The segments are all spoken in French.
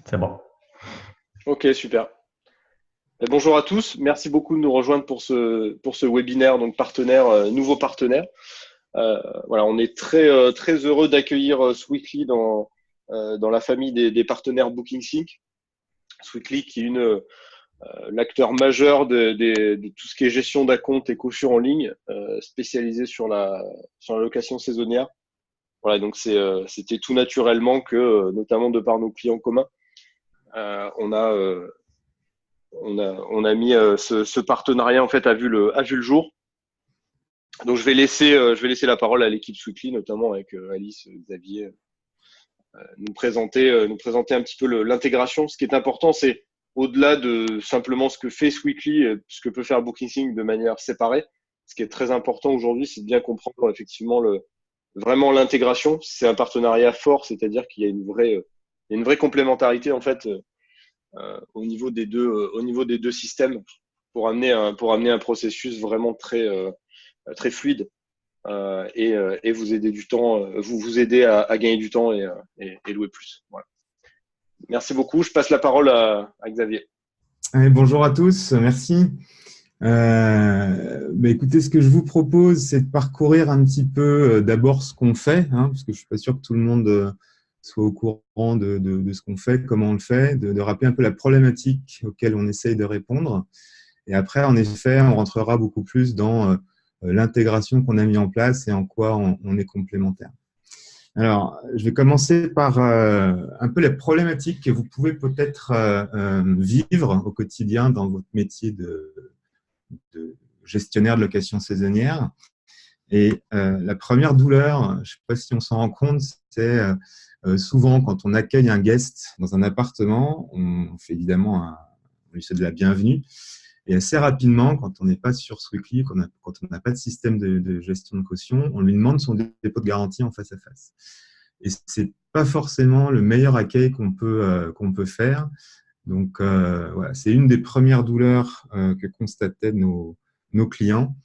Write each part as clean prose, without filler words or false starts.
C'est bon. Ok, super. Bonjour à tous. Merci beaucoup de nous rejoindre pour ce webinaire, donc partenaire, nouveau partenaire. Voilà, on est très heureux d'accueillir Sweetly dans la famille des partenaires BookingSync. Sweetly qui est l'acteur majeur de tout ce qui est gestion d'acompte et caution en ligne, spécialisé sur la location saisonnière. Voilà, donc c'était tout naturellement que, notamment de par nos clients communs, euh, on a euh, on a mis ce partenariat en fait a vu le jour. Donc je vais laisser la parole à l'équipe Sweetly, notamment avec Alice, Xavier, nous présenter un petit peu l'intégration. Ce qui est important, c'est au-delà de simplement ce que fait Sweetly, ce que peut faire BookingSync de manière séparée. Ce qui est très important aujourd'hui, c'est de bien comprendre effectivement vraiment l'intégration. C'est un partenariat fort, c'est-à-dire qu'il y a une vraie complémentarité en fait au niveau des deux systèmes pour amener un processus vraiment très fluide et vous aider du temps, vous aider à gagner du temps et louer plus. Voilà. Merci beaucoup. Je passe la parole à Xavier. Allez, bonjour à tous, merci. Écoutez, ce que je vous propose, c'est de parcourir un petit peu d'abord ce qu'on fait, parce que je ne suis pas sûr que tout le monde soit au courant de ce qu'on fait, comment on le fait, de rappeler un peu la problématique auquel on essaye de répondre. Et après, en effet, on rentrera beaucoup plus dans l'intégration qu'on a mis en place et en quoi on est complémentaire. Alors, je vais commencer par un peu les problématiques que vous pouvez peut-être vivre au quotidien dans votre métier de gestionnaire de location saisonnière. Et la première douleur, je ne sais pas si on s'en rend compte, c'est souvent quand on accueille un guest dans un appartement, on fait évidemment on lui souhaite de la bienvenue. Et assez rapidement, quand on n'est pas sur Sweetly, quand on n'a pas de système de gestion de caution, on lui demande son dépôt de garantie en face à face. Et c'est pas forcément le meilleur accueil qu'on peut faire. Donc, voilà, c'est une des premières douleurs que constataient nos clients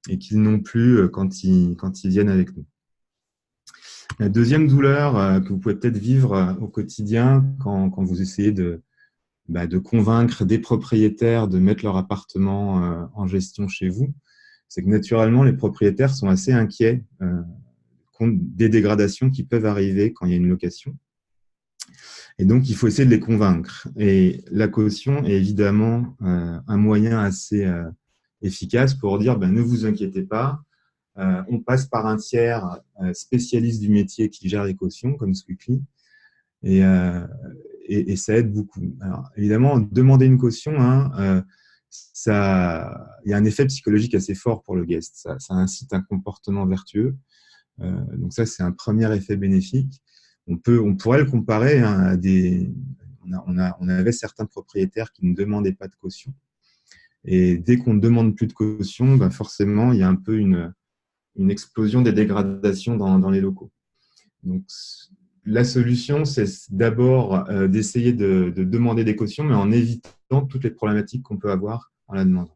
et qu'ils n'ont plus quand ils viennent avec nous. La deuxième douleur que vous pouvez peut-être vivre au quotidien quand vous essayez de convaincre des propriétaires de mettre leur appartement en gestion chez vous, c'est que naturellement, les propriétaires sont assez inquiets des dégradations qui peuvent arriver quand il y a une location. Et donc, il faut essayer de les convaincre. Et la caution est évidemment un moyen assez efficace pour dire ne vous inquiétez pas, on passe par un tiers spécialiste du métier qui gère les cautions, comme Sweetly, et ça aide beaucoup. Alors, évidemment, demander une caution, il y a un effet psychologique assez fort pour le guest. Ça incite un comportement vertueux. Donc ça, c'est un premier effet bénéfique. On pourrait le comparer à on avait certains propriétaires qui ne demandaient pas de caution. Et dès qu'on ne demande plus de caution, forcément, il y a un peu une explosion des dégradations dans les locaux. Donc, la solution, c'est d'abord d'essayer de demander des cautions, mais en évitant toutes les problématiques qu'on peut avoir en la demandant.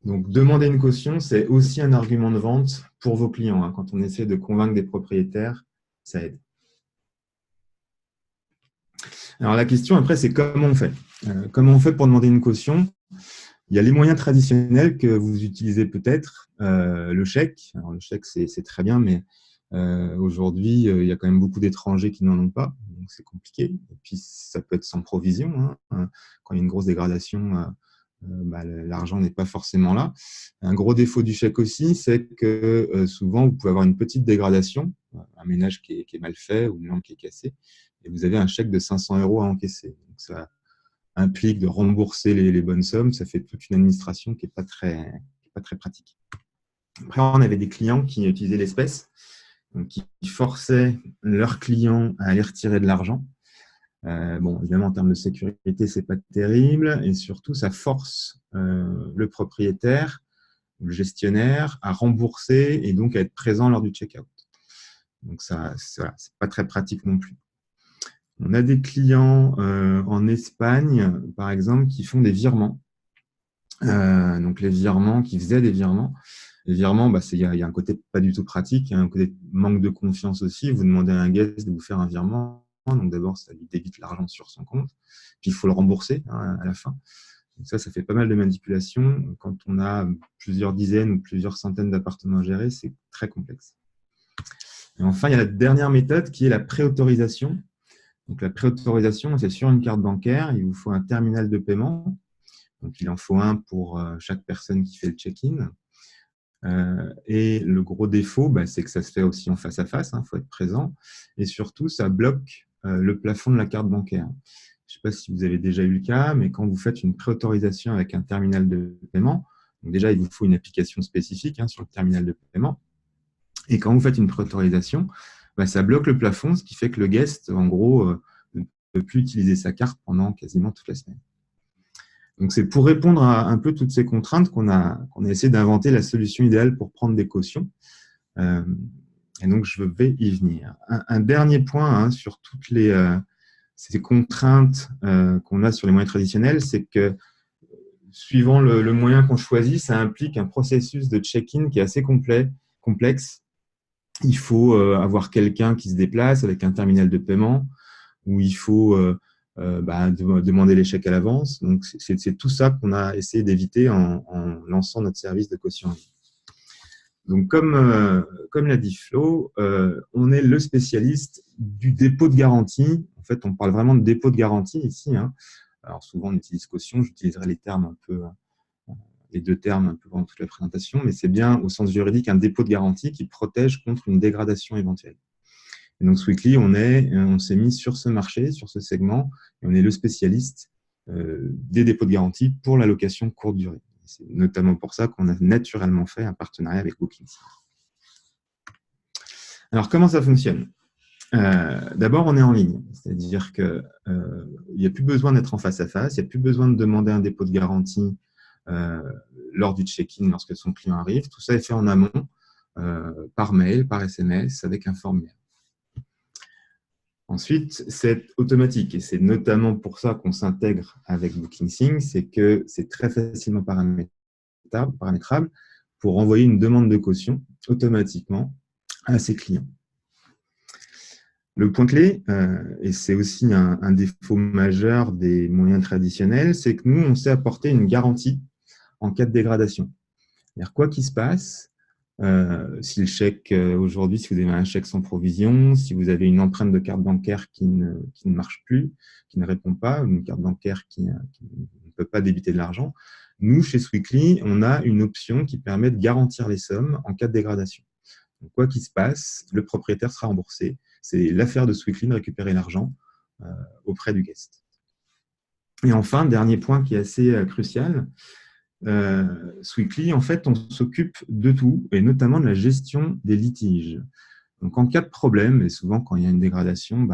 Donc, demander une caution, c'est aussi un argument de vente pour vos clients. Quand on essaie de convaincre des propriétaires, ça aide. Alors, la question, après, c'est comment on fait. Comment on fait pour demander une caution? Il y a les moyens traditionnels que vous utilisez peut-être. Le chèque. Alors, le chèque, c'est très bien, mais aujourd'hui, il y a quand même beaucoup d'étrangers qui n'en ont pas. Donc, c'est compliqué. Et puis, ça peut être sans provision. Quand il y a une grosse dégradation, l'argent n'est pas forcément là. Un gros défaut du chèque aussi, c'est que souvent, vous pouvez avoir une petite dégradation, un ménage qui est mal fait ou une lampe qui est cassée, et vous avez un chèque de 500 € à encaisser. Donc, ça implique de rembourser les bonnes sommes. Ça fait toute une administration qui n'est pas très pratique. Après, on avait des clients qui utilisaient l'espèce, donc qui forçaient leurs clients à aller retirer de l'argent. Évidemment, en termes de sécurité, c'est pas terrible, et surtout, ça force le propriétaire, le gestionnaire, à rembourser et donc à être présent lors du check-out. Donc, ça, c'est pas très pratique non plus. On a des clients en Espagne, par exemple, qui font des virements. Donc, les virements, qui faisaient des virements. Les virements, il y a un côté pas du tout pratique, il y a un côté manque de confiance aussi. Vous demandez à un guest de vous faire un virement, Donc d'abord, ça lui débite l'argent sur son compte, puis il faut le rembourser à la fin. Donc ça fait pas mal de manipulations. Quand on a plusieurs dizaines ou plusieurs centaines d'appartements à gérer, c'est très complexe. Et enfin, il y a la dernière méthode qui est la préautorisation. Donc la préautorisation, c'est sur une carte bancaire, il vous faut un terminal de paiement. Donc il en faut un pour chaque personne qui fait le check-in. Et le gros défaut, c'est que ça se fait aussi en face à face, il faut être présent. Et surtout, ça bloque le plafond de la carte bancaire. Je ne sais pas si vous avez déjà eu le cas, mais quand vous faites une préautorisation avec un terminal de paiement, donc déjà, il vous faut une application spécifique sur le terminal de paiement. Et quand vous faites une préautorisation, ça bloque le plafond, ce qui fait que le guest, en gros, ne peut plus utiliser sa carte pendant quasiment toute la semaine. Donc, c'est pour répondre à un peu toutes ces contraintes qu'on a essayé d'inventer la solution idéale pour prendre des cautions. Et donc, je vais y venir. Un dernier point sur toutes ces contraintes qu'on a sur les moyens traditionnels, c'est que suivant le moyen qu'on choisit, ça implique un processus de check-in qui est assez complexe. Il faut avoir quelqu'un qui se déplace avec un terminal de paiement, où il faut demander les chèques à l'avance. Donc, c'est tout ça qu'on a essayé d'éviter en lançant notre service de caution. Donc, comme l'a dit Flo, on est le spécialiste du dépôt de garantie. En fait, on parle vraiment de dépôt de garantie ici. Alors, souvent, on utilise caution. J'utiliserai les deux termes un peu pendant toute la présentation, mais c'est bien, au sens juridique, un dépôt de garantie qui protège contre une dégradation éventuelle. Et donc, Sweetly, on s'est mis sur ce marché, sur ce segment, et on est le spécialiste des dépôts de garantie pour la location courte durée. C'est notamment pour ça qu'on a naturellement fait un partenariat avec Booking. Alors, comment ça fonctionne ? D'abord, on est en ligne, c'est-à-dire qu'il n'y a plus besoin d'être en face à face, il n'y a plus besoin de demander un dépôt de garantie lors du check-in, lorsque son client arrive. Tout ça est fait en amont, par mail, par SMS, avec un formulaire. Ensuite, c'est automatique et c'est notamment pour ça qu'on s'intègre avec BookingSync, c'est que c'est très facilement paramétrable pour envoyer une demande de caution automatiquement à ses clients. Le point clé, et c'est aussi un défaut majeur des moyens traditionnels, c'est que nous, on sait apporter une garantie en cas de dégradation. C'est-à-dire, quoi qu'il se passe, si le chèque, aujourd'hui, si vous avez un chèque sans provision, si vous avez une empreinte de carte bancaire qui ne marche plus, qui ne répond pas, une carte bancaire qui ne peut pas débiter de l'argent, nous, chez Sweetly, on a une option qui permet de garantir les sommes en cas de dégradation. Donc, quoi qu'il se passe, le propriétaire sera remboursé. C'est l'affaire de Sweetly de récupérer l'argent auprès du guest. Et enfin, dernier point qui est assez crucial, Sweetly, en fait, on s'occupe de tout, et notamment de la gestion des litiges. Donc, en cas de problème, et souvent quand il y a une dégradation,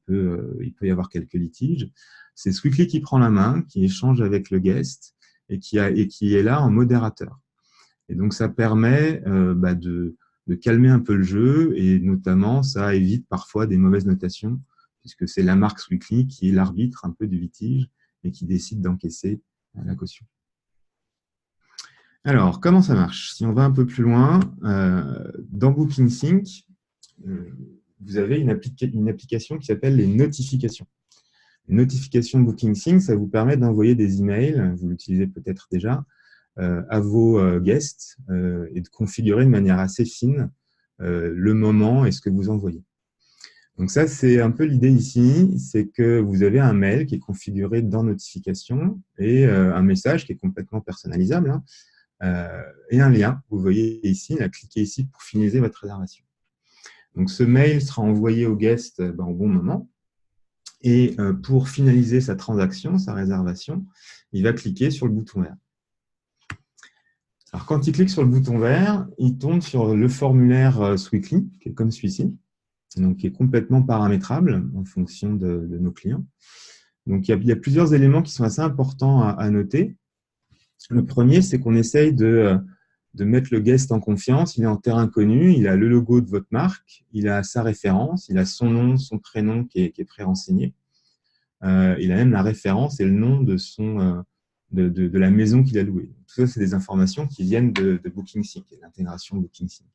il peut y avoir quelques litiges, c'est Sweetly qui prend la main, qui échange avec le guest, et qui est là en modérateur. Et donc, ça permet de calmer un peu le jeu, et notamment, ça évite parfois des mauvaises notations, puisque c'est la marque Sweetly qui est l'arbitre un peu du litige, et qui décide d'encaisser la caution. Alors, comment ça marche? Si on va un peu plus loin, dans BookingSync, vous avez une application qui s'appelle les notifications. Les notifications BookingSync, ça vous permet d'envoyer des emails, vous l'utilisez peut-être déjà, à vos guests et de configurer de manière assez fine le moment et ce que vous envoyez. Donc ça, c'est un peu l'idée ici, c'est que vous avez un mail qui est configuré dans notification et un message qui est complètement personnalisable, et un lien. Vous voyez ici, cliquez ici pour finaliser votre réservation. Donc, ce mail sera envoyé au guest au bon moment. Et pour finaliser sa transaction, sa réservation, il va cliquer sur le bouton vert. Alors, quand il clique sur le bouton vert, il tombe sur le formulaire Sweetly, qui est comme celui-ci, donc qui est complètement paramétrable en fonction de nos clients. Donc, il y a plusieurs éléments qui sont assez importants à noter. Le premier, c'est qu'on essaye de mettre le guest en confiance. Il est en terrain connu, il a le logo de votre marque, il a sa référence, il a son nom, son prénom qui est pré-renseigné. Il a même la référence et le nom de la maison qu'il a louée. Tout ça, c'est des informations qui viennent de BookingSync, l'intégration BookingSync.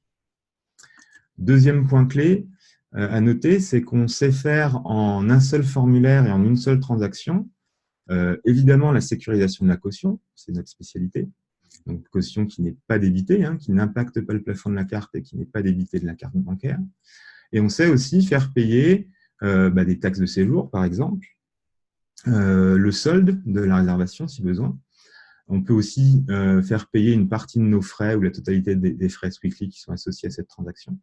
Deuxième point clé, à noter, c'est qu'on sait faire en un seul formulaire et en une seule transaction. Évidemment, la sécurisation de la caution, c'est notre spécialité. Donc, caution qui n'est pas débitée, qui n'impacte pas le plafond de la carte et qui n'est pas débitée de la carte bancaire. Et on sait aussi faire payer des taxes de séjour, par exemple, le solde de la réservation, si besoin. On peut aussi faire payer une partie de nos frais ou la totalité des frais Sweetly qui sont associés à cette transaction.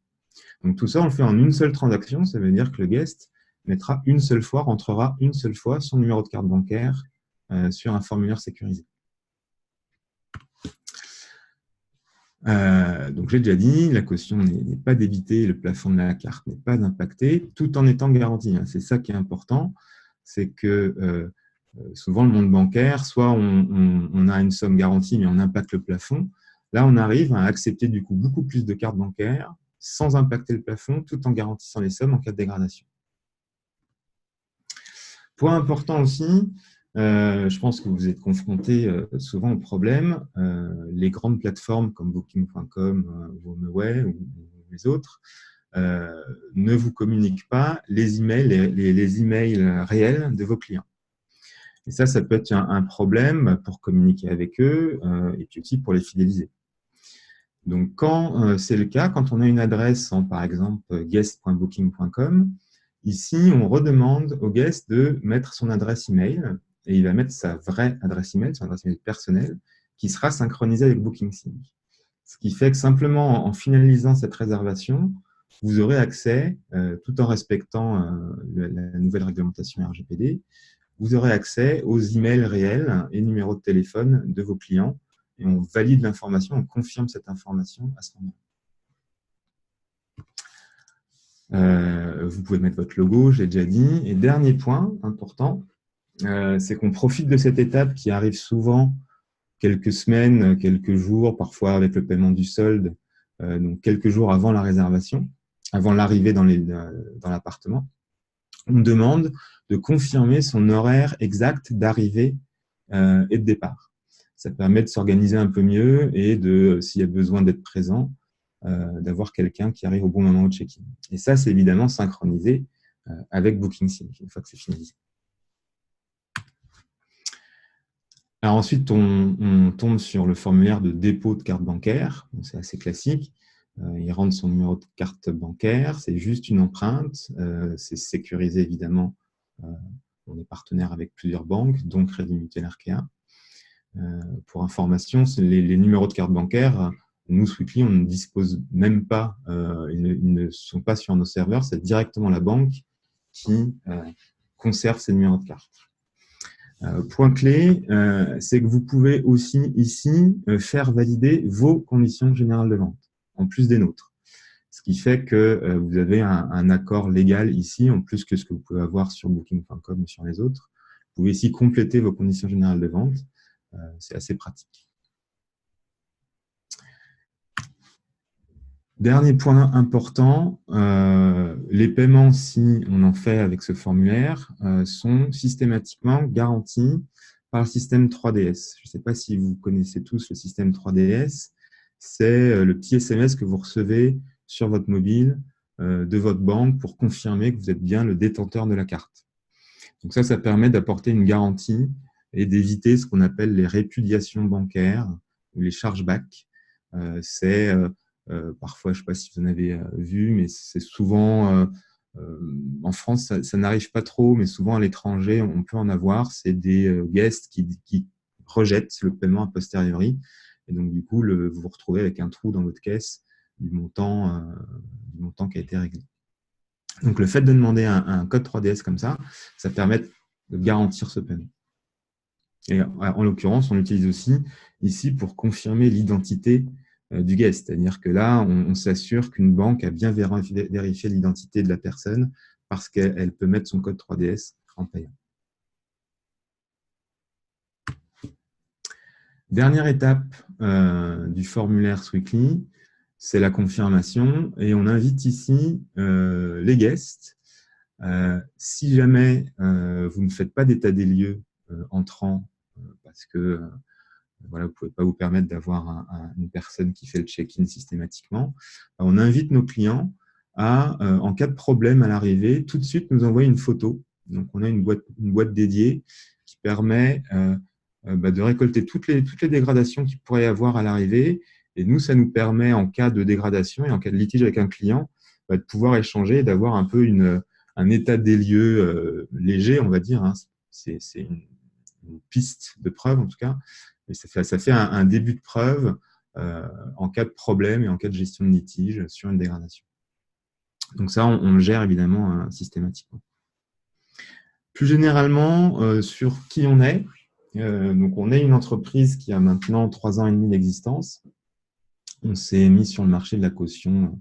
Donc, tout ça, on le fait en une seule transaction. Ça veut dire que le guest mettra une seule fois, rentrera une seule fois son numéro de carte bancaire sur un formulaire sécurisé. Donc, j'ai déjà dit, la caution n'est pas débitée, le plafond de la carte n'est pas impacté, tout en étant garanti. C'est ça qui est important, c'est que souvent, le monde bancaire, soit on a une somme garantie, mais on impacte le plafond. Là, on arrive à accepter du coup beaucoup plus de cartes bancaires sans impacter le plafond, tout en garantissant les sommes en cas de dégradation. Point important aussi, je pense que vous êtes confrontés souvent au problème. Les grandes plateformes comme Booking.com ou HomeAway ou les autres ne vous communiquent pas les emails réels de vos clients. Et ça peut être un problème pour communiquer avec eux et puis aussi pour les fidéliser. Donc, quand c'est le cas, quand on a une adresse en, par exemple, guest.booking.com, ici, on redemande au guest de mettre son adresse email et il va mettre sa vraie adresse email, son adresse email personnelle, qui sera synchronisée avec BookingSync. Ce qui fait que simplement en finalisant cette réservation, vous aurez accès, tout en respectant la nouvelle réglementation RGPD, vous aurez accès aux emails réels et numéros de téléphone de vos clients et on valide l'information, on confirme cette information à ce moment-là. Vous pouvez mettre votre logo, j'ai déjà dit. Et dernier point important, c'est qu'on profite de cette étape qui arrive souvent quelques semaines, quelques jours, parfois avec le paiement du solde, donc quelques jours avant la réservation, avant l'arrivée dans l'appartement. On demande de confirmer son horaire exact d'arrivée et de départ. Ça permet de s'organiser un peu mieux et s'il y a besoin d'être présent, d'avoir quelqu'un qui arrive au bon moment au check-in. Et ça, c'est évidemment synchronisé avec BookingSync, une fois que c'est finalisé. Alors ensuite, on tombe sur le formulaire de dépôt de carte bancaire. C'est assez classique. Il rentre son numéro de carte bancaire. C'est juste une empreinte. C'est sécurisé, évidemment. On est partenaire avec plusieurs banques, dont Crédit Mutuel Arkea. Pour information, les numéros de carte bancaire, nous, Sweetly, on ne dispose même pas, ils ne sont pas sur nos serveurs, c'est directement la banque qui conserve ces numéros de carte. Point clé, c'est que vous pouvez aussi ici faire valider vos conditions générales de vente, en plus des nôtres. Ce qui fait que vous avez un accord légal ici, en plus que ce que vous pouvez avoir sur Booking.com et sur les autres. Vous pouvez ici compléter vos conditions générales de vente. C'est assez pratique. Dernier point important, les paiements, si on en fait avec ce formulaire, sont systématiquement garantis par le système 3DS. Je ne sais pas si vous connaissez tous le système 3DS. C'est le petit SMS que vous recevez sur votre mobile de votre banque pour confirmer que vous êtes bien le détenteur de la carte. Donc ça permet d'apporter une garantie et d'éviter ce qu'on appelle les répudiations bancaires ou les chargebacks. C'est parfois, je ne sais pas si vous en avez vu, mais c'est souvent, en France, ça n'arrive pas trop, mais souvent à l'étranger, on peut en avoir. C'est des guests qui rejettent le paiement a posteriori. Et donc, du coup, vous vous retrouvez avec un trou dans votre caisse du montant qui a été réglé. Donc, le fait de demander un code 3DS comme ça permet de garantir ce paiement. Et en l'occurrence, on l'utilise aussi ici pour confirmer l'identité du guest. C'est-à-dire que là, on s'assure qu'une banque a bien vérifié l'identité de la personne parce qu'elle peut mettre son code 3DS en payant. Dernière étape du formulaire Sweetly, c'est la confirmation. Et on invite ici les guests. Si jamais vous ne faites pas d'état des lieux entrant, parce que voilà, vous ne pouvez pas vous permettre d'avoir une personne qui fait le check-in systématiquement, on invite nos clients à, en cas de problème à l'arrivée, tout de suite nous envoyer une photo. Donc, on a une boîte dédiée qui permet de récolter toutes les dégradations qu'il pourrait y avoir à l'arrivée. Et nous, ça nous permet, en cas de dégradation et en cas de litige avec un client, de pouvoir échanger et d'avoir un peu un état des lieux léger, on va dire. Hein. C'est une piste de preuve, en tout cas. Et ça fait un début de preuve en cas de problème et en cas de gestion de litige sur une dégradation. Donc ça, on le gère évidemment systématiquement. Plus généralement, sur qui on est. Donc on est une entreprise qui a maintenant 3 ans et demi d'existence. On s'est mis sur le marché de la caution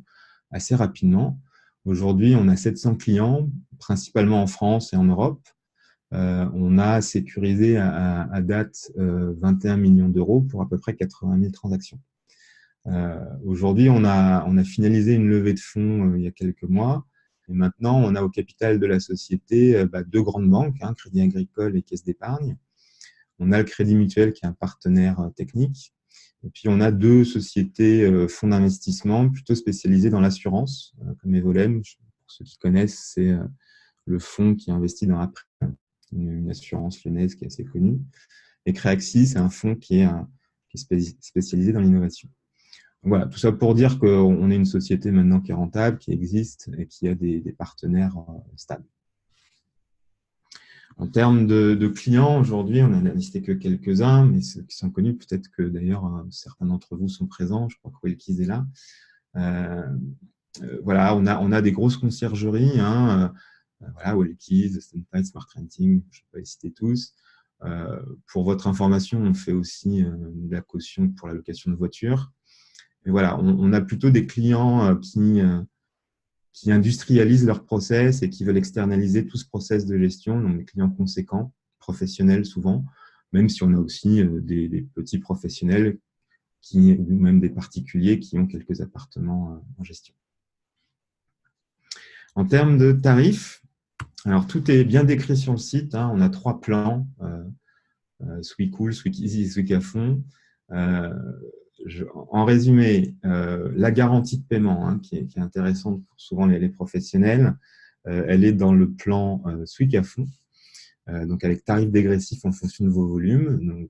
assez rapidement. Aujourd'hui, on a 700 clients, principalement en France et en Europe. On a sécurisé à date 21 millions d'euros pour à peu près 80 000 transactions. Aujourd'hui, on a finalisé une levée de fonds il y a quelques mois. Et maintenant, on a au capital de la société 2 grandes banques, hein, Crédit Agricole et Caisse d'Épargne. On a le Crédit Mutuel qui est un partenaire technique. Et puis, on a 2 sociétés fonds d'investissement plutôt spécialisées dans l'assurance, comme Evolem. Pour ceux qui connaissent, c'est le fonds qui investit dans Après, une assurance lyonnaise qui est assez connue. Et Créaxis, c'est un fonds qui est spécialisé dans l'innovation. Voilà, tout ça pour dire qu'on est une société maintenant qui est rentable, qui existe et qui a des partenaires stables. En termes de clients, aujourd'hui, on n'a listé que quelques-uns, mais ceux qui sont connus, peut-être que d'ailleurs certains d'entre vous sont présents. Je crois que Wellkeys est là. Voilà, on a des grosses conciergeries, hein, voilà, Wellkeys, Standpipe, Smart Renting, je ne vais pas les citer tous. Pour votre information, on fait aussi de la caution pour la location de voitures. Et voilà, on a plutôt des clients qui industrialisent leur process et qui veulent externaliser tout ce process de gestion, donc des clients conséquents, professionnels souvent, même si on a aussi des petits professionnels ou même des particuliers qui ont quelques appartements en gestion. En termes de tarifs, alors tout est bien décrit sur le site, hein, on a 3 plans, Sweet Cool, Sweet Easy, Sweet à fond. En résumé, la garantie de paiement, hein, qui est intéressante pour souvent les professionnels, elle est dans le plan Sweet à fond, donc avec tarif dégressif en fonction de vos volumes. Donc,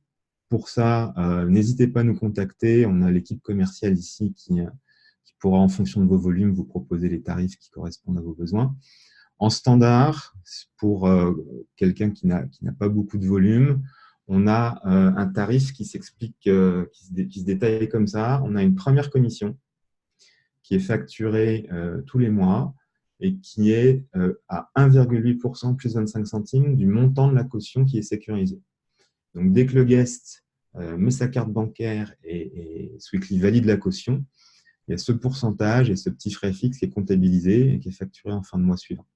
pour ça, n'hésitez pas à nous contacter. On a l'équipe commerciale ici qui pourra, en fonction de vos volumes, vous proposer les tarifs qui correspondent à vos besoins. En standard, pour quelqu'un qui n'a pas beaucoup de volume, on a un tarif qui s'explique, qui se détaille comme ça. On a une première commission qui est facturée tous les mois et qui est à 1,8% plus 25 centimes du montant de la caution qui est sécurisée. Donc, dès que le guest met sa carte bancaire et Sweetly valide la caution, il y a ce pourcentage et ce petit frais fixe qui est comptabilisé et qui est facturé en fin de mois suivant.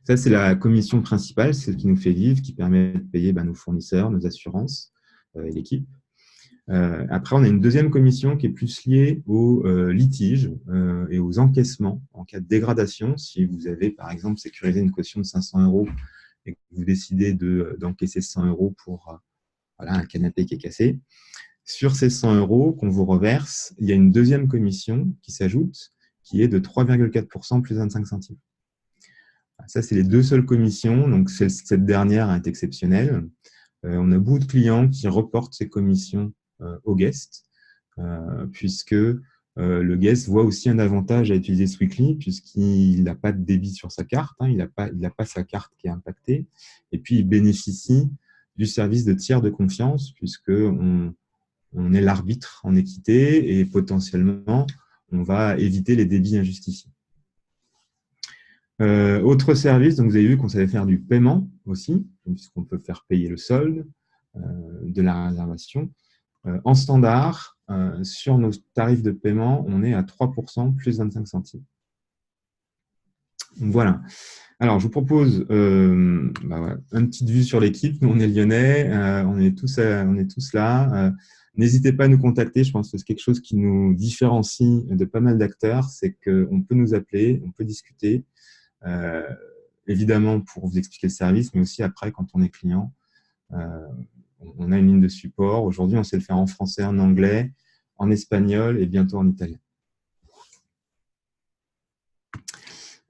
Ça, c'est la commission principale, c'est ce qui nous fait vivre, qui permet de payer nos fournisseurs, nos assurances et l'équipe. Après, on a une deuxième commission qui est plus liée aux litiges et aux encaissements en cas de dégradation. Si vous avez, par exemple, sécurisé une caution de 500 € et que vous décidez d'encaisser 100 € pour voilà, un canapé qui est cassé, sur ces 100 € qu'on vous reverse, il y a une deuxième commission qui s'ajoute, qui est de 3,4% plus 25 centimes. Ça, c'est les 2 seules commissions. Donc, cette dernière est exceptionnelle. On a beaucoup de clients qui reportent ces commissions au guest, puisque le guest voit aussi un avantage à utiliser Sweetly, puisqu'il n'a pas de débit sur sa carte, hein, il n'a pas sa carte qui est impactée, et puis il bénéficie du service de tiers de confiance, puisqu'on est l'arbitre en équité et potentiellement, on va éviter les débits injustifiés. Autre service, donc vous avez vu qu'on savait faire du paiement aussi, puisqu'on peut faire payer le solde de la réservation. En standard, sur nos tarifs de paiement, on est à 3% plus 25 centimes. Donc, voilà. Alors, je vous propose une petite vue sur l'équipe. Nous, on est lyonnais, on est tous là. N'hésitez pas à nous contacter. Je pense que c'est quelque chose qui nous différencie de pas mal d'acteurs, c'est qu'on peut nous appeler, on peut discuter. Évidemment pour vous expliquer le service, mais aussi après quand on est client, on a une ligne de support. Aujourd'hui, on sait le faire en français, en anglais, en espagnol et bientôt en italien.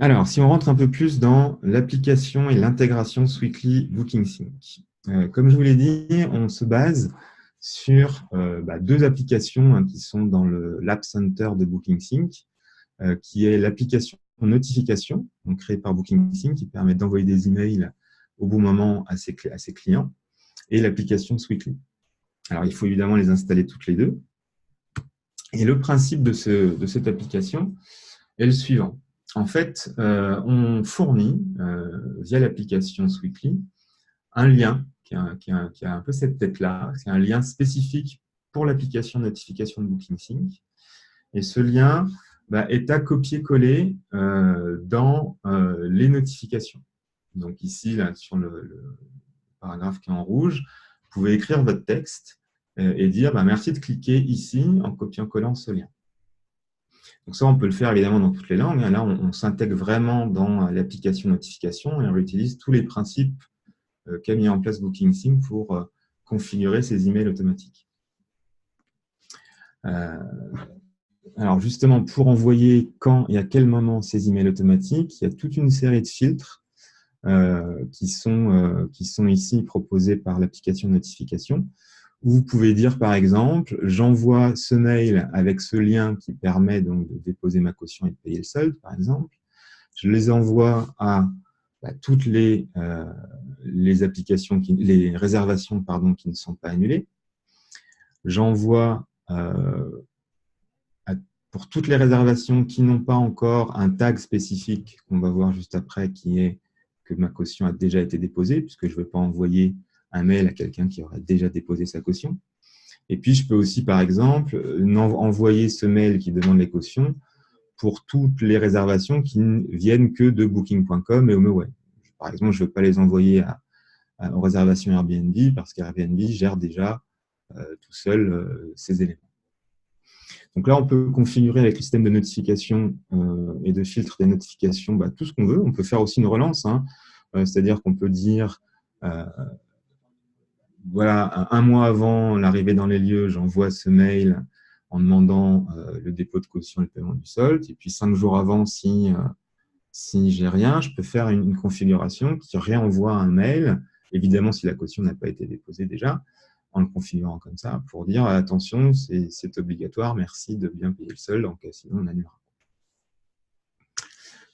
Alors, si on rentre un peu plus dans l'application et l'intégration Sweekly Booking Sync. Comme je vous l'ai dit, on se base sur deux applications qui sont dans l'App Center de Booking Sync, qui est l'application notification, donc créée par Booking Sync, qui permet d'envoyer des emails au bon moment à ses clients, et l'application Sweekly. Alors, il faut évidemment les installer toutes les deux. Et le principe de cette application est le suivant. En fait, on fournit, via l'application Sweekly, un lien qui a un peu cette tête-là. C'est un lien spécifique pour l'application notification de Booking Sync. Et ce lien est à copier-coller dans les notifications. Donc ici, là, sur le paragraphe qui est en rouge, vous pouvez écrire votre texte et dire merci de cliquer ici en copiant-collant ce lien. Donc ça, on peut le faire évidemment dans toutes les langues. Là, on s'intègre vraiment dans l'application notification et on utilise tous les principes qu'a mis en place Booking Sync pour configurer ces emails automatiques. Alors justement, pour envoyer quand et à quel moment ces emails automatiques, il y a toute une série de filtres qui sont ici proposés par l'application notification. Vous pouvez dire, par exemple, j'envoie ce mail avec ce lien qui permet donc de déposer ma caution et de payer le solde, par exemple. Je les envoie à toutes les applications, les réservations qui ne sont pas annulées. J'envoie pour toutes les réservations qui n'ont pas encore un tag spécifique qu'on va voir juste après, qui est que ma caution a déjà été déposée, puisque je ne veux pas envoyer un mail à quelqu'un qui aurait déjà déposé sa caution. Et puis, je peux aussi, par exemple, envoyer ce mail qui demande les cautions pour toutes les réservations qui ne viennent que de Booking.com et HomeAway. Par exemple, je ne veux pas les envoyer aux réservations Airbnb parce qu'Airbnb gère déjà tout seul ces éléments. Donc là, on peut configurer avec le système de notification et de filtre des notifications tout ce qu'on veut. On peut faire aussi une relance, c'est-à-dire qu'on peut dire voilà, un mois avant l'arrivée dans les lieux, j'envoie ce mail en demandant le dépôt de caution et le paiement du solde. Et puis 5 jours avant, si j'ai rien, je peux faire une configuration qui réenvoie un mail, évidemment si la caution n'a pas été déposée déjà, en le configurant comme ça, pour dire attention, c'est obligatoire, merci de bien payer le solde, en cas sinon on annulera.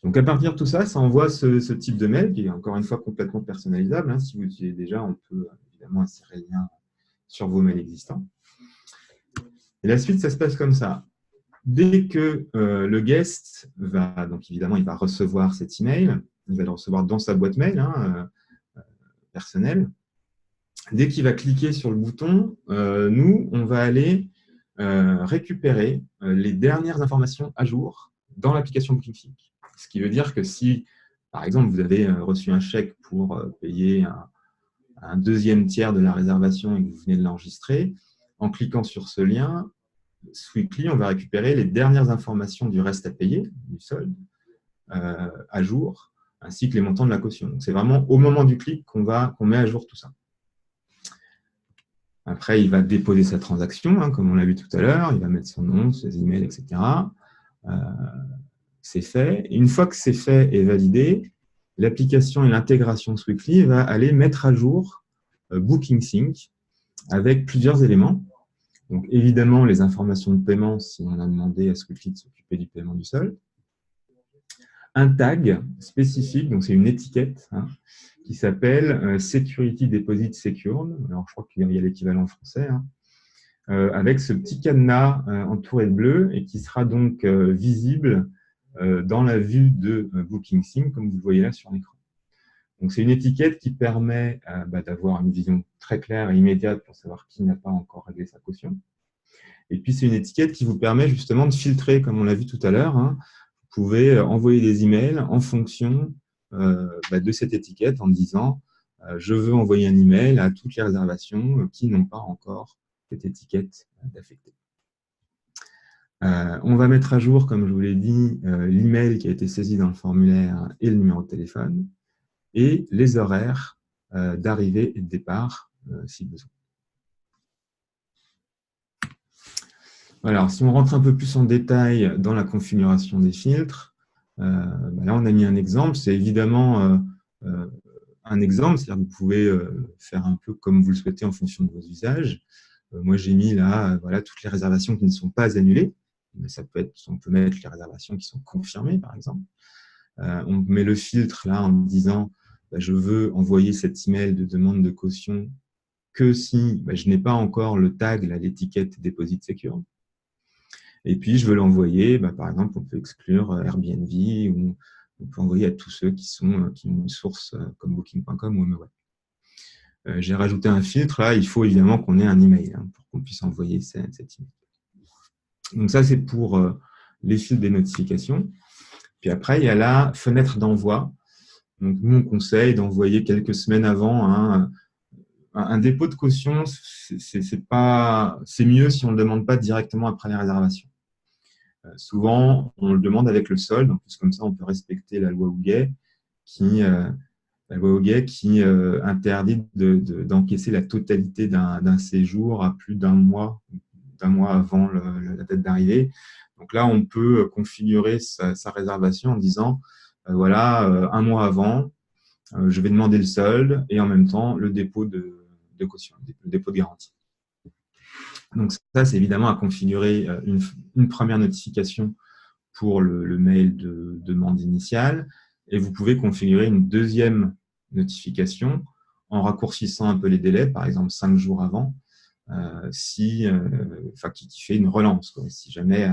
Donc à partir de tout ça, ça envoie ce type de mail qui est encore une fois complètement personnalisable. Si vous l'utilisez déjà, on peut évidemment insérer le lien sur vos mails existants. Et la suite, ça se passe comme ça. Dès que le guest donc évidemment, il va recevoir cet email, il va le recevoir dans sa boîte mail personnelle. Dès qu'il va cliquer sur le bouton, nous, on va aller récupérer les dernières informations à jour dans l'application Booking Sync. Ce qui veut dire que si, par exemple, vous avez reçu un chèque pour payer un deuxième tiers de la réservation et que vous venez de l'enregistrer, en cliquant sur ce lien, Sweekly, on va récupérer les dernières informations du reste à payer, du solde, à jour, ainsi que les montants de la caution. Donc, c'est vraiment au moment du clic qu'on met à jour tout ça. Après, il va déposer sa transaction, comme on l'a vu tout à l'heure. Il va mettre son nom, ses emails, etc. C'est fait. Et une fois que c'est fait et validé, l'application et l'intégration Sweekly va aller mettre à jour Booking Sync avec plusieurs éléments. Donc, évidemment, les informations de paiement, si on a demandé à Sweekly de s'occuper du paiement du solde. Un tag spécifique, donc c'est une étiquette qui s'appelle Security Deposit Secured. Alors, je crois qu'il y a l'équivalent français, avec ce petit cadenas entouré de bleu et qui sera donc visible dans la vue de Booking Sync, comme vous le voyez là sur l'écran. Donc, c'est une étiquette qui permet d'avoir une vision très claire et immédiate pour savoir qui n'a pas encore réglé sa caution. Et puis, c'est une étiquette qui vous permet justement de filtrer, comme on l'a vu tout à l'heure. Vous pouvez envoyer des emails en fonction de cette étiquette en disant je veux envoyer un email à toutes les réservations qui n'ont pas encore cette étiquette d'affecté. On va mettre à jour, comme je vous l'ai dit, l'email qui a été saisi dans le formulaire et le numéro de téléphone et les horaires d'arrivée et de départ si besoin. Alors, si on rentre un peu plus en détail dans la configuration des filtres, Là, on a mis un exemple. C'est évidemment un exemple, c'est-à-dire que vous pouvez faire un peu comme vous le souhaitez en fonction de vos usages. Moi, j'ai mis là voilà, toutes les réservations qui ne sont pas annulées. Mais ça peut être, on peut mettre les réservations qui sont confirmées, par exemple. On met le filtre là en disant je veux envoyer cet email de demande de caution que si je n'ai pas encore le tag, l'étiquette Deposit Secure. Et puis, je veux l'envoyer, par exemple, on peut exclure Airbnb ou on peut envoyer à tous ceux qui ont une source comme Booking.com ou HomeAway. J'ai rajouté un filtre. Là, il faut évidemment qu'on ait un email pour qu'on puisse envoyer cet email. Donc ça, c'est pour les filtres des notifications. Puis après, il y a la fenêtre d'envoi. Donc nous, on conseille d'envoyer quelques semaines avant un dépôt de caution. C'est mieux si on ne le demande pas directement après les réservations. Souvent, on le demande avec le solde. En plus, comme ça, on peut respecter la loi Houguet qui interdit d'encaisser la totalité d'un séjour à plus d'un mois avant la date d'arrivée. Donc là, on peut configurer sa réservation en disant, un mois avant, je vais demander le solde et en même temps le dépôt de caution, le dépôt de garantie. Donc ça, c'est évidemment à configurer une première notification pour le mail de demande initiale et vous pouvez configurer une deuxième notification en raccourcissant un peu les délais, par exemple 5 jours avant, qui fait une relance, quoi, si jamais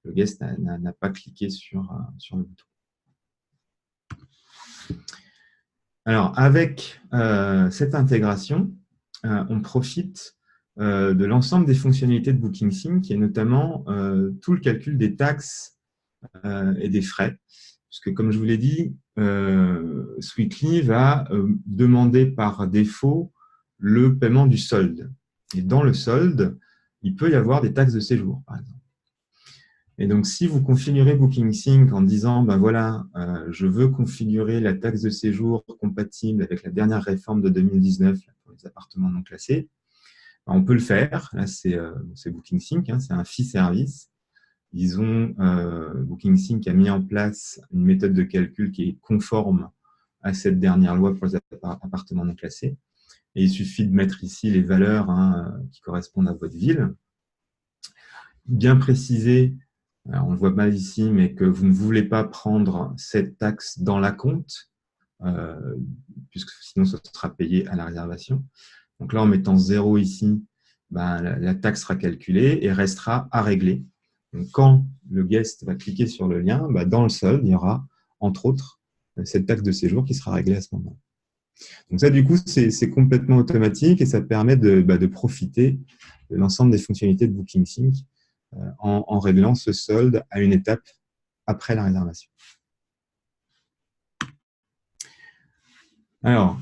le guest n'a pas cliqué sur le bouton. Alors, avec cette intégration, on profite de l'ensemble des fonctionnalités de BookingSync et notamment tout le calcul des taxes et des frais. Parce que, comme je vous l'ai dit, Sweetly va demander par défaut le paiement du solde. Et dans le solde, il peut y avoir des taxes de séjour, par exemple. Et donc, si vous configurez BookingSync en disant, je veux configurer la taxe de séjour compatible avec la dernière réforme de 2019 pour les appartements non classés, on peut le faire. Là, c'est BookingSync, c'est un fee service. BookingSync a mis en place une méthode de calcul qui est conforme à cette dernière loi pour les appartements non classés. Et il suffit de mettre ici les valeurs qui correspondent à votre ville. Bien préciser, on ne le voit pas ici, mais que vous ne voulez pas prendre cette taxe dans l'acompte, puisque sinon ça sera payé à la réservation. Donc là, en mettant 0 ici, la taxe sera calculée et restera à régler. Donc, quand le guest va cliquer sur le lien, dans le solde, il y aura, entre autres, cette taxe de séjour qui sera réglée à ce moment-là. Donc ça, du coup, c'est complètement automatique et ça permet de profiter de l'ensemble des fonctionnalités de BookingSync en réglant ce solde à une étape après la réservation. Alors,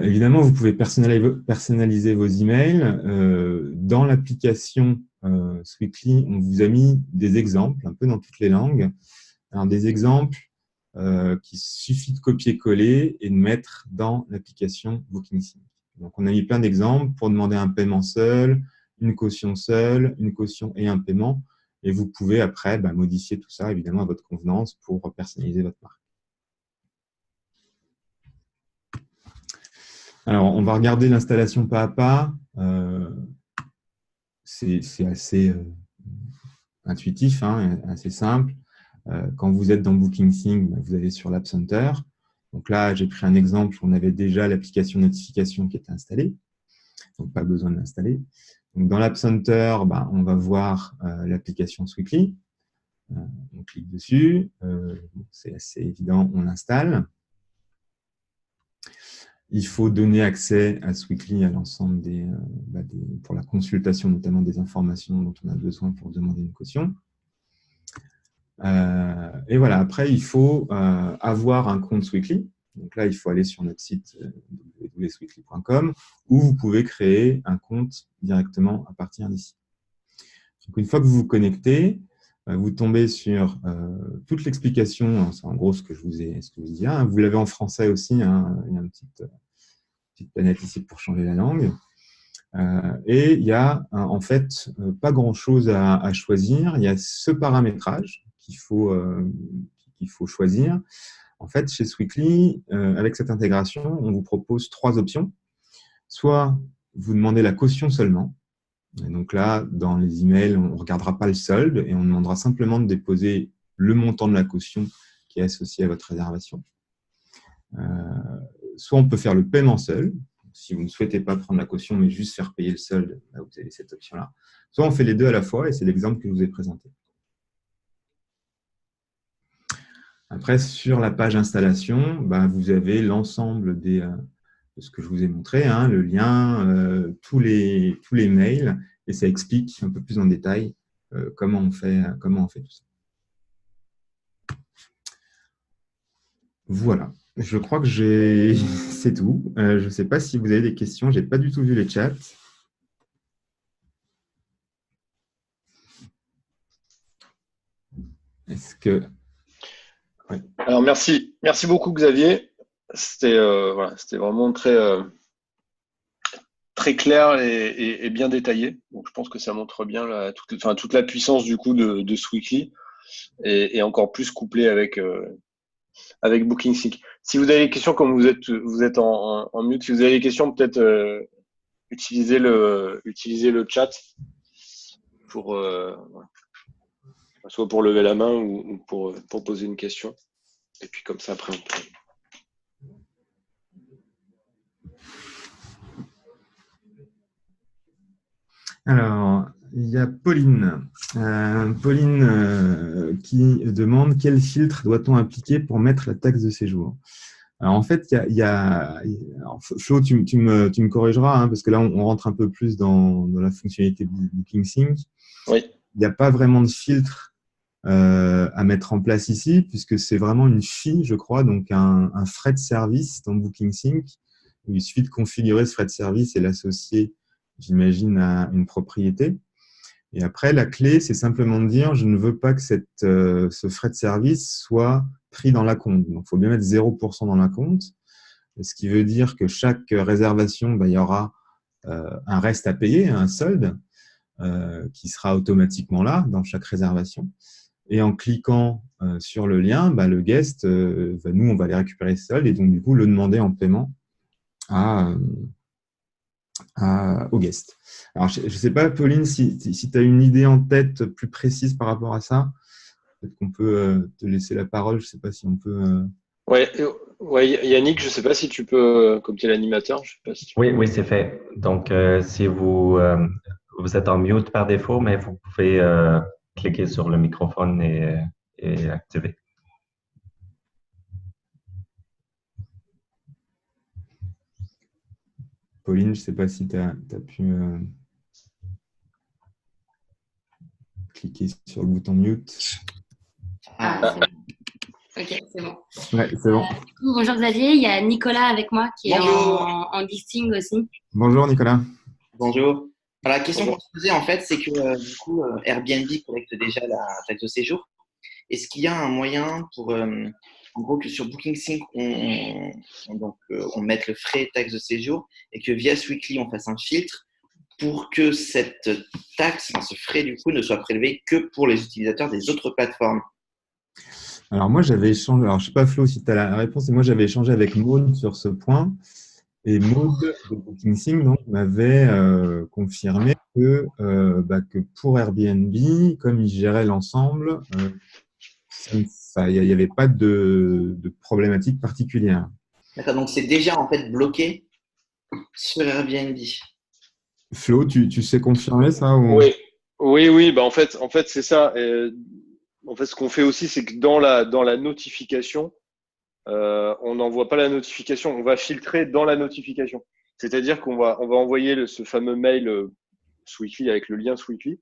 évidemment, vous pouvez personnaliser vos emails. Dans l'application Sweetly, on vous a mis des exemples, un peu dans toutes les langues. Alors, des exemples qu'il suffit de copier-coller et de mettre dans l'application BookingSync. Donc, on a mis plein d'exemples pour demander un paiement seul, une caution seule, une caution et un paiement. Et vous pouvez après modifier tout ça, évidemment, à votre convenance pour personnaliser votre marque. Alors, on va regarder l'installation pas à pas. C'est assez intuitif, assez simple. Quand vous êtes dans BookingSync, vous allez sur l'App Center. Donc là, j'ai pris un exemple où on avait déjà l'application notification qui était installée. Donc, pas besoin de l'installer. Donc, dans l'App Center, on va voir l'application Sweetly. On clique dessus. C'est assez évident, on l'installe. Il faut donner accès à Sweetly à l'ensemble pour la consultation, notamment des informations dont on a besoin pour demander une caution. Et voilà, après, il faut avoir un compte Sweetly. Donc là, il faut aller sur notre site www.sweetly.com où vous pouvez créer un compte directement à partir d'ici. Donc, une fois que vous vous connectez, vous tombez sur toute l'explication. C'est en gros ce que je vous ai dit. Vous l'avez en français aussi. Il y a une petite planète ici pour changer la langue. Et il y a en fait pas grand-chose à choisir. Il y a ce paramétrage qui qu'il faut choisir. En fait, chez Sweekly, avec cette intégration, on vous propose 3 options. Soit vous demandez la caution seulement. Et donc là, dans les emails, on ne regardera pas le solde et on demandera simplement de déposer le montant de la caution qui est associé à votre réservation. Soit on peut faire le paiement seul. Si vous ne souhaitez pas prendre la caution, mais juste faire payer le solde, là, vous avez cette option-là. Soit on fait les deux à la fois, et c'est l'exemple que je vous ai présenté. Après, sur la page installation, vous avez l'ensemble de ce que je vous ai montré, hein, le lien, tous les mails, et ça explique un peu plus en détail comment on fait tout ça. Voilà. Je crois que c'est tout. Je ne sais pas si vous avez des questions. Je n'ai pas du tout vu les chats. Est-ce que… Ouais. Alors, merci beaucoup, Xavier. C'était vraiment très clair et bien détaillé. Donc, je pense que ça montre bien toute la puissance du coup de Sweekly et encore plus couplé avec BookingSync. Si vous avez des questions, comme vous êtes en mute, si vous avez des questions, peut-être utilisez le chat pour soit pour lever la main ou pour poser une question. Et puis comme ça, après, on peut… Alors, il y a Pauline. Qui demande quel filtre doit-on appliquer pour mettre la taxe de séjour. Alors, en fait, alors, Flo, tu me corrigeras, hein, parce que là, on rentre un peu plus dans la fonctionnalité BookingSync. Oui. Il n'y a pas vraiment de filtre à mettre en place ici, puisque c'est vraiment une fee, je crois, donc un frais de service dans BookingSync, où il suffit de configurer ce frais de service et l'associer, j'imagine, à une propriété. Et après, la clé, c'est simplement de dire, je ne veux pas que ce frais de service soit pris dans l'acompte. Donc, il faut bien mettre 0% dans l'acompte, ce qui veut dire que chaque réservation, il y aura un reste à payer, un solde, qui sera automatiquement là dans chaque réservation. Et en cliquant sur le lien, le guest, nous, on va aller récupérer ce solde et donc, du coup, le demander en paiement au guest. Alors, je ne sais pas, Pauline, si tu as une idée en tête plus précise par rapport à ça, peut-être qu'on peut te laisser la parole. Je ne sais pas si on peut… Ouais, Yannick, je ne sais pas si tu peux, comme tu es l'animateur, je sais pas si tu Oui, peux… oui, c'est fait. Donc, si vous êtes en mute par défaut, mais vous pouvez cliquer sur le microphone et activer. Pauline, je ne sais pas si tu as pu cliquer sur le bouton mute. C'est bon. Ok, c'est bon. Ouais, c'est bon. Du coup, bonjour Xavier, il y a Nicolas avec moi qui est en listing aussi. Bonjour Nicolas. Bonjour. Alors, la question qu'on se posait en fait, c'est que Airbnb collecte déjà la taxe de séjour. Est-ce qu'il y a un moyen pour, en gros, que sur BookingSync, on mette le frais taxe de séjour et que via Sweekly, on fasse un filtre pour que cette taxe, ce frais du coup, ne soit prélevé que pour les utilisateurs des autres plateformes? Alors moi, j'avais échangé, alors je ne sais pas Flo si tu as la réponse, mais moi j'avais échangé avec Maud sur ce point. Et Maud de BookingSync m'avait confirmé que pour Airbnb, comme ils géraient l'ensemble, il n'y avait pas de problématique particulière. D'accord, donc c'est déjà en fait bloqué sur Airbnb. Flo, tu sais confirmer ça ou… Oui. En fait, c'est ça. En fait, ce qu'on fait aussi, c'est que dans la notification, on n'envoie pas la notification, on va filtrer dans la notification. C'est-à-dire qu'on va envoyer ce fameux mail Sweekly avec le lien Sweekly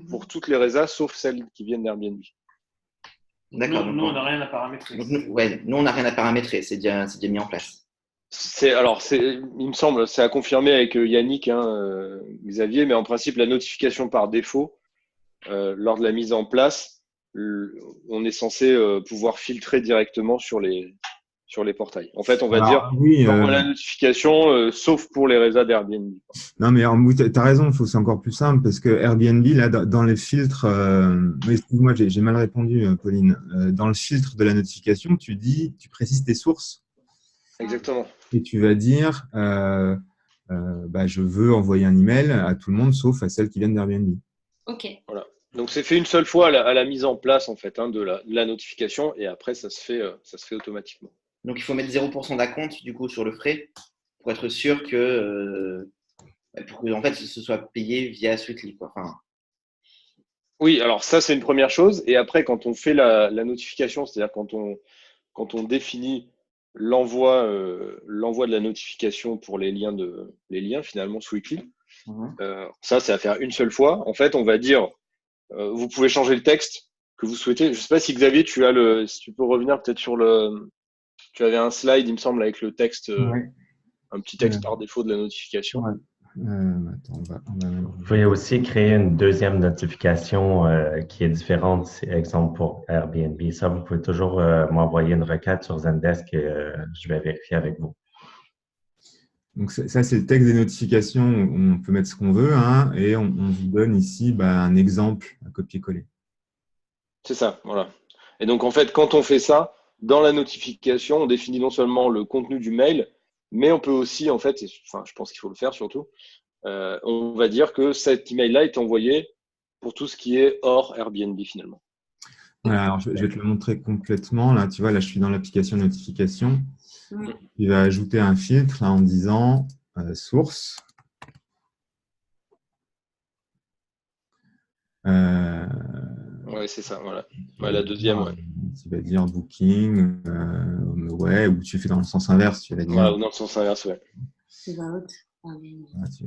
pour toutes les résas, sauf celles qui viennent d'Airbnb. D'accord. Nous, on n'a rien à paramétrer. Nous, on n'a rien à paramétrer, c'est déjà mis en place. Il me semble, c'est à confirmer avec Yannick, Xavier, mais en principe, la notification par défaut, lors de la mise en place, on est censé pouvoir filtrer directement sur les sur les portails. En fait, on va dire, Alors, oui, on envoie la notification, sauf pour les résas d'Airbnb. non, mais tu as raison, c'est encore plus simple parce que Airbnb, là, dans les filtres, excuse-moi, j'ai mal répondu, Pauline. Dans le filtre de la notification, tu précises tes sources Exactement. et tu vas dire, je veux envoyer un email à tout le monde sauf à celles qui viennent d'Airbnb. Ok. Voilà. Donc, c'est fait une seule fois à la mise en place, en fait, de la notification, et après, ça se fait automatiquement. Donc, il faut mettre 0% d'acompte, du coup, sur le frais pour être sûr que, en fait, ce soit payé via Sweetly, quoi. Enfin, Oui, alors ça, c'est une première chose. Et après, quand on fait la notification, c'est-à-dire quand on définit l'envoi de la notification pour les liens finalement Sweetly, ça, c'est à faire une seule fois. En fait, on va dire, vous pouvez changer le texte que vous souhaitez. Je ne sais pas si Xavier, si tu peux revenir peut-être tu avais un slide, il me semble, avec le texte, un petit texte par défaut de la notification. Ouais. Attends, Vous pouvez aussi créer une deuxième notification qui est différente, exemple pour Airbnb. Ça, vous pouvez toujours m'envoyer une requête sur Zendesk et je vais vérifier avec vous. Donc, ça, c'est le texte des notifications. On peut mettre ce qu'on veut, hein, et on vous donne ici un exemple à copier-coller. C'est ça, voilà. Et donc, en fait, quand on fait ça, dans la notification, on définit non seulement le contenu du mail, mais on peut aussi, en fait, je pense qu'il faut le faire surtout, on va dire que cet email-là est envoyé pour tout ce qui est hors Airbnb finalement. Voilà, alors je vais te le montrer complètement. Là, tu vois, là, je suis dans l'application notification. Tu vas ajouter un filtre là, en disant source. Ouais, c'est ça, voilà. La deuxième, ouais. Tu vas dire booking, ou tu fais dans le sens inverse. Tu vas dire, voilà, dans le sens inverse, ouais. Tu vas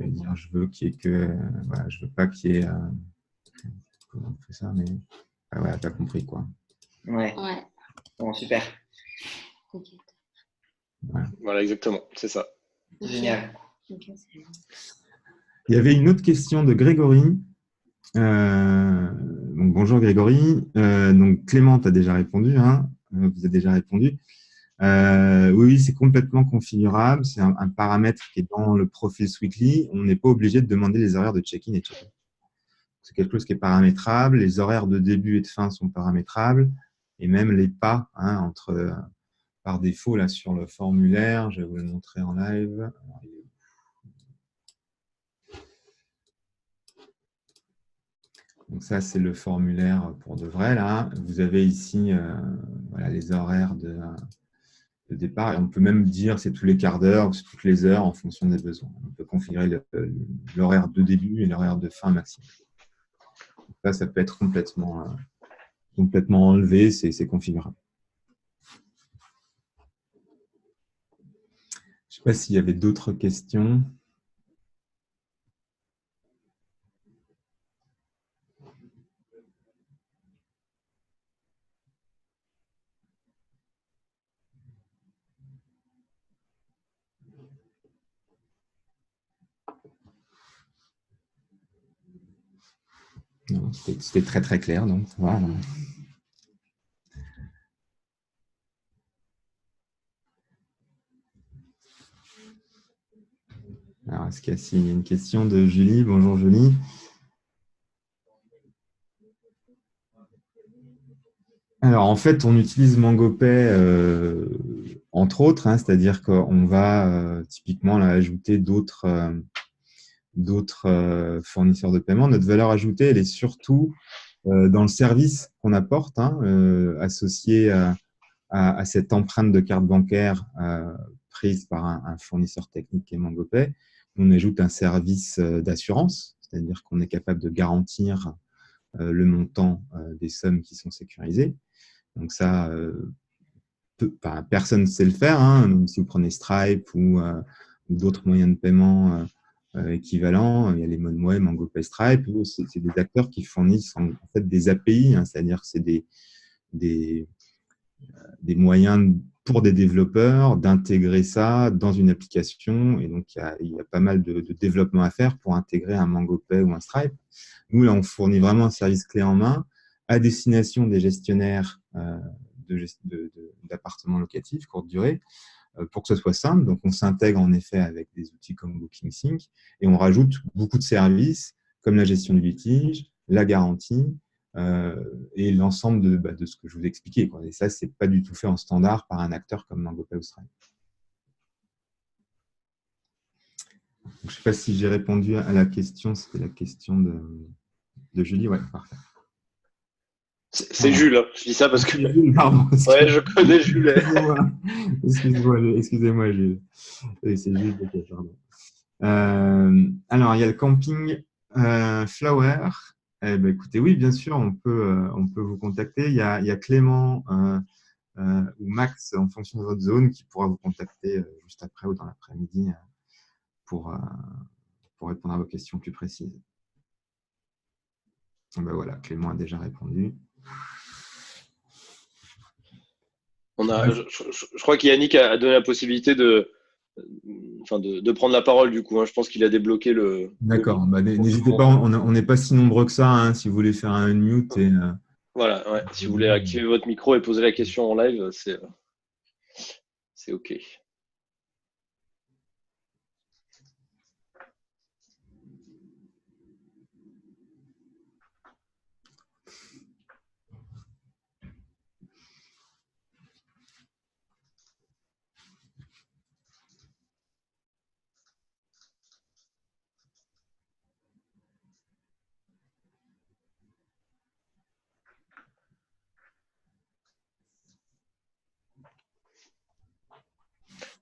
dire, je veux qu'il y ait que. Voilà, je veux pas qu'il y ait. Comment on fait ça, mais. Ah ouais, t'as compris quoi. Ouais. Bon, super. Okay. Voilà, exactement, c'est ça. Génial. Okay. Il y avait une autre question de Grégory. Donc, bonjour Grégory. Donc Clément a déjà répondu. Hein, vous avez déjà répondu. Oui, c'est complètement configurable. C'est un paramètre qui est dans le profil Sweetly. On n'est pas obligé de demander les horaires de check-in et check-out. C'est quelque chose qui est paramétrable. Les horaires de début et de fin sont paramétrables. Et même les pas par défaut là sur le formulaire. Je vais vous le montrer en live. Donc ça, c'est le formulaire pour de vrai. Là, vous avez ici les horaires de départ. Et on peut même dire c'est tous les quarts d'heure ou c'est toutes les heures en fonction des besoins. On peut configurer l'horaire de début et l'horaire de fin maximum. Ça peut être complètement enlevé, c'est configurable. Je ne sais pas s'il y avait d'autres questions. C'était très très clair, donc voilà. Alors, est-ce qu'il y a une question de Julie? Bonjour Julie. Alors, en fait, on utilise MangoPay entre autres, hein, c'est-à-dire qu'on va typiquement là, ajouter d'autres fournisseurs de paiement. Notre valeur ajoutée, elle est surtout dans le service qu'on apporte, hein, associé à cette empreinte de carte bancaire prise par un fournisseur technique qui est MangoPay. On ajoute un service d'assurance, c'est-à-dire qu'on est capable de garantir le montant des sommes qui sont sécurisées. Donc ça, personne ne sait le faire. Hein. Donc, si vous prenez Stripe ou d'autres moyens de paiement équivalents, il y a les MonWay, MangoPay, Stripe. C'est des acteurs qui fournissent en fait des API, hein, c'est-à-dire que c'est des moyens pour des développeurs d'intégrer ça dans une application. Et donc, il y a pas mal de développement à faire pour intégrer un MangoPay ou un Stripe. Nous, là, on fournit vraiment un service clé en main à destination des gestionnaires d'appartements locatifs courte durée pour que ce soit simple. Donc, on s'intègre en effet avec des outils comme BookingSync et on rajoute beaucoup de services comme la gestion du litige, la garantie et l'ensemble de ce que je vous ai expliqué, quoi. Et ça, c'est pas du tout fait en standard par un acteur comme MangoPay Australia. Je ne sais pas si j'ai répondu à la question. C'était la question de Julie. Ouais, parfait. C'est Jules, hein. Je dis ça parce que Jules, pardon, ouais, je connais Jules. Excusez-moi, Jules. Oui, c'est Jules, pardon. Alors, il y a le camping Flower. Eh ben, écoutez, oui, bien sûr, on peut vous contacter. Il y a Clément ou Max, en fonction de votre zone, qui pourra vous contacter juste après ou dans l'après-midi pour répondre à vos questions plus précises. Ben voilà, Clément a déjà répondu. Je crois qu'Yannick a donné la possibilité de prendre la parole du coup. Hein. Je pense qu'il a débloqué le. D'accord. N'hésitez pas, on n'est pas si nombreux que ça. Hein, si vous voulez faire un unmute. Voilà. Ouais. Si vous voulez activer votre micro et poser la question en live, c'est OK.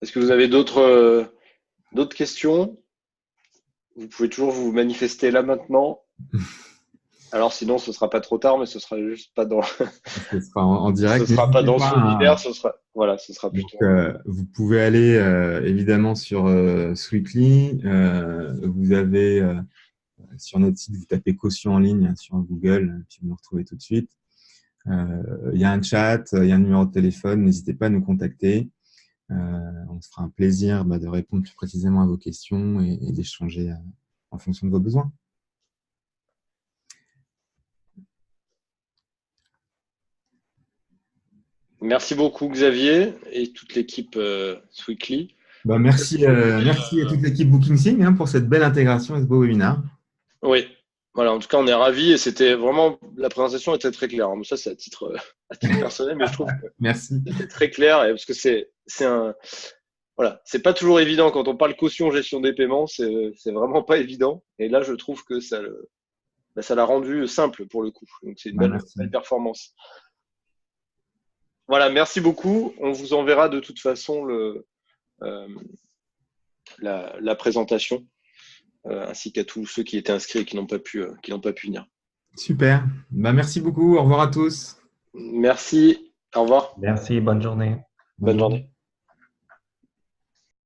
Est-ce que vous avez d'autres questions? Vous pouvez toujours vous manifester là maintenant. Alors sinon, ce sera pas trop tard, mais ce sera juste pas dans. Ce sera en direct. Ce sera pas dans ce webinaire, ce sera plutôt. Donc, vous pouvez aller évidemment sur Sweetly. Vous avez sur notre site, vous tapez caution en ligne sur Google, puis vous nous retrouvez tout de suite. Il y a un chat, il y a un numéro de téléphone. N'hésitez pas à nous contacter. On se fera un plaisir de répondre plus précisément à vos questions et d'échanger en fonction de vos besoins. Merci beaucoup Xavier et toute l'équipe Sweetly. Merci à toute l'équipe BookingSync pour cette belle intégration et ce beau webinaire. Oui, voilà, en tout cas on est ravis et c'était vraiment, la présentation était très claire. Ça c'est à titre personnel, mais je trouve que c'était très clair parce que c'est pas toujours évident quand on parle caution gestion des paiements, c'est vraiment pas évident. Et là je trouve que ça l'a rendu simple pour le coup. Donc c'est une belle performance. Voilà, merci beaucoup. On vous enverra de toute façon la présentation, ainsi qu'à tous ceux qui étaient inscrits et qui n'ont pas pu venir. Super. Merci beaucoup. Au revoir à tous. Merci. Au revoir. Merci. Bonne journée. Bonne journée.